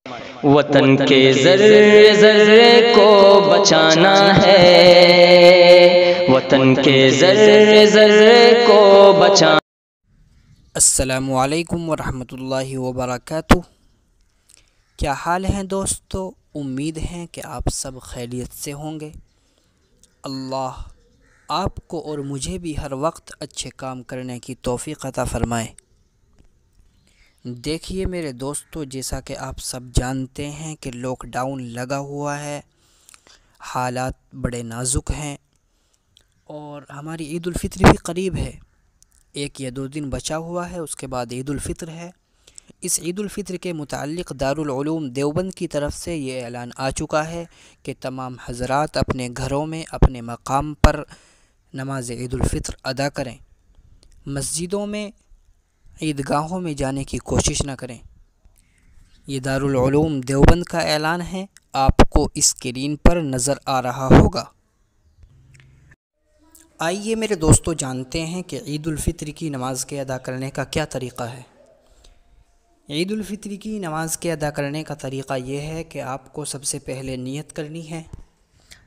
وطن کے ذرے ذرے کو بچانا ہے، وطن کے ذرے ذرے کو بچانا۔ السلام علیکم ورحمۃ اللہ وبرکاتہ۔ کیا حال ہیں دوستو؟ امید ہے کہ آپ سب خیریت سے ہوں گے۔ اللہ آپ کو اور مجھے بھی ہر وقت اچھے کام کرنے کی توفیق عطا فرمائے۔ دیکھیے میرے دوستو، جیسا کہ آپ سب جانتے ہیں کہ لاک ڈاؤن لگا ہوا ہے، حالات بڑے نازک ہیں اور ہماری عید الفطر بھی قریب ہے۔ 1 یا 2 دن بچا ہوا ہے، اس کے بعد عید الفطر ہے۔ اس عید الفطر کے متعلق دارالعلوم دیوبند کی طرف سے یہ اعلان آ چکا ہے کہ تمام حضرات اپنے گھروں میں اپنے مقام پر نماز عید الفطر ادا کریں، مسجدوں میں عیدگاہوں میں جانے کی کوشش نہ کریں۔ یہ دارالعلوم دیوبند کا اعلان ہے، آپ کو اسکرین پر نظر آ رہا ہوگا۔ آئیے میرے دوستو جانتے ہیں کہ عید الفطر کی نماز کے ادا کرنے کا کیا طریقہ ہے۔ عید الفطر کی نماز کے ادا کرنے کا طریقہ یہ ہے کہ آپ کو سب سے پہلے نیت کرنی ہے۔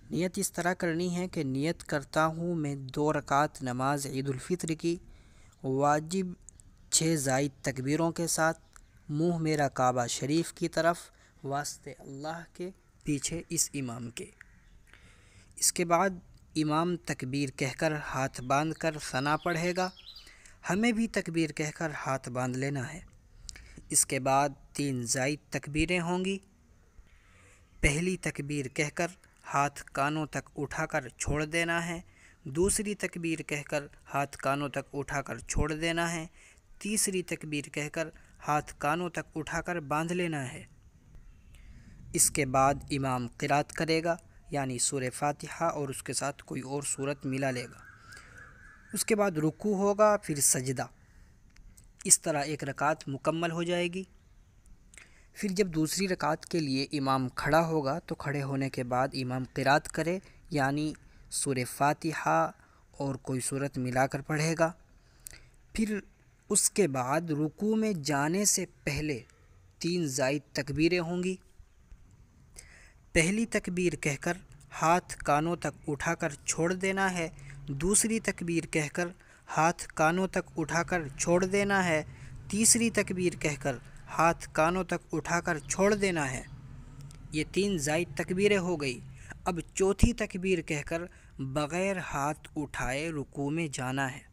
نیت اس طرح کرنی ہے کہ نیت کرتا ہوں میں 2 رکعت نماز عید الفطر کی، واجب 6 زائد تکبیروں کے ساتھ، منہ میرا کعبہ شریف کی طرف، واسطے اللہ کے، پیچھے اس امام کے۔ اس کے بعد امام تکبیر کہہ کر ہاتھ باندھ کر ثنا پڑھے گا، ہمیں بھی تکبیر کہہ کر ہاتھ باندھ لینا ہے۔ اس کے بعد 3 زائد تکبیریں ہوں گی۔ پہلی تکبیر کہہ کر ہاتھ کانوں تک اٹھا کر چھوڑ دینا ہے، دوسری تکبیر کہہ کر ہاتھ کانوں تک اٹھا کر چھوڑ دینا ہے، تیسری تکبیر کہہ کر ہاتھ کانوں تک اٹھا کر باندھ لینا ہے۔ اس کے بعد امام قرات کرے گا، یعنی سورہ فاتحہ اور اس کے ساتھ کوئی اور سورت ملا لے گا۔ اس کے بعد رکوع ہوگا، پھر سجدہ۔ اس طرح 1 رکعت مکمل ہو جائے گی۔ پھر جب دوسری رکعت کے لیے امام کھڑا ہوگا تو کھڑے ہونے کے بعد امام قرات کرے، یعنی سورہ فاتحہ اور کوئی سورت ملا کر پڑھے گا۔ پھر اس کے بعد رکوع میں جانے سے پہلے 3 زائد تکبیریں ہوں گی۔ پہلی تکبیر کہہ کر ہاتھ کانوں تک اٹھا کر چھوڑ دینا ہے، دوسری تکبیر کہہ کر ہاتھ کانوں تک اٹھا کر چھوڑ دینا ہے، تیسری تکبیر کہہ کر ہاتھ کانوں تک اٹھا کر چھوڑ دینا ہے۔ یہ 3 زائد تکبیریں ہو گئی۔ اب چوتھی تکبیر کہہ کر بغیر ہاتھ اٹھائے رکوع میں جانا ہے۔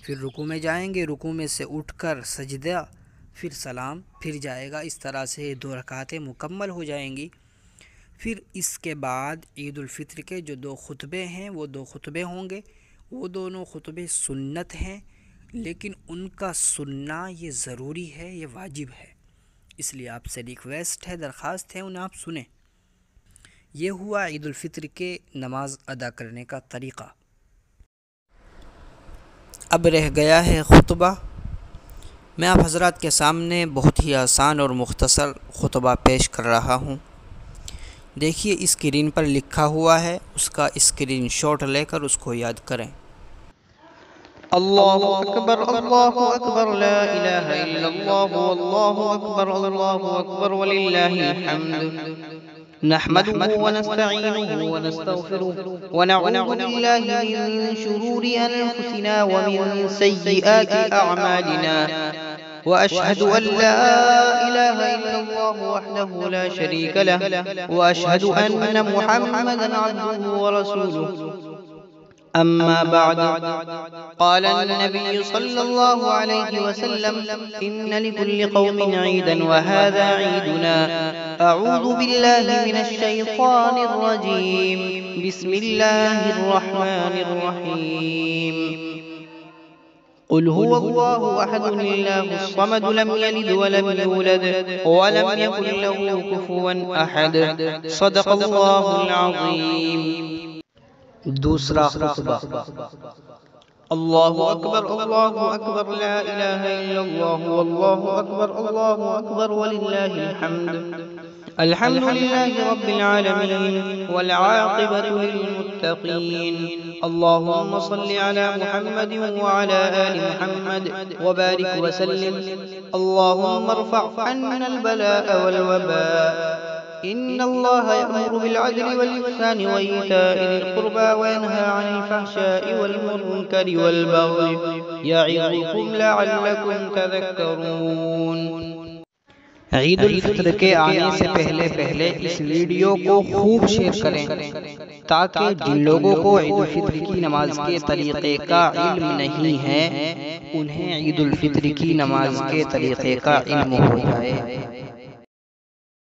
پھر رکوع میں جائیں گے، رکوع میں سے اٹھ کر سجدہ، پھر سلام، پھر جائے گا۔ اس طرح سے 2 رکعتیں مکمل ہو جائیں گی۔ پھر اس کے بعد عید الفطر کے جو 2 خطبے ہیں وہ 2 خطبے ہوں گے۔ وہ دونوں خطبے سنت ہیں، لیکن ان کا سننا یہ ضروری ہے، یہ واجب ہے، اس لیے آپ سے ریکویسٹ ہے، درخواست ہے، انہیں آپ سنیں۔ یہ ہوا عید الفطر کے نماز ادا کرنے کا طریقہ۔ اب رہ گیا ہے خطبہ۔ میں آپ حضرات کے سامنے بہت ہی آسان اور مختصر خطبہ پیش کر رہا ہوں۔ دیکھیے اسکرین پر لکھا ہوا ہے، اس کا اسکرین شاٹ لے کر اس کو یاد کریں۔ اللہ اکبر لا الہ الا اللہ واللہ اکبر وللہ الحمد نحمده ونستعینه ونستغفره ونعوذ باللہ من شرور انفسنا ومن سیئات اعمالنا واشهد ان لا اله الا الله وحده لا شريك له واشهد ان محمدا عبده ورسوله أما بعد قال النبي صلى الله عليه وسلم إن لكل قوم عيدا وهذا عيدنا أعوذ بالله من الشيطان الرجيم بسم الله الرحمن الرحيم قل هو الله أحد الله الصمد لم يلد ولم يولد ولم يكن له كفوا أحد صدق الله العظيم۔ دوسرا خطبہ۔ اللہ اکبر لا الہ الا اللہ واللہ اکبر وللہ الحمد الحمد للہ رب العالمین والعاقبۃ للمتقین اللہم صل علی محمد وعلی آل محمد وبارک وسلم اللهم ارفع عنا البلاء والوباء. إن الله يأمر بالعدل والإحسان وإيتاء ذي القربى وينهى عن الفحشاء والمنكر والبغي يعظكم لعلكم تذكرون. عید الفطر کے آنے سے پہلے اس ویڈیو کو خوب شیئر کریں تاکہ جن لوگوں کو عید الفطر کی نماز کے طریقے کا علم نہیں ہے انہیں عید الفطر کی نماز کے طریقے کا علم ہو جائے.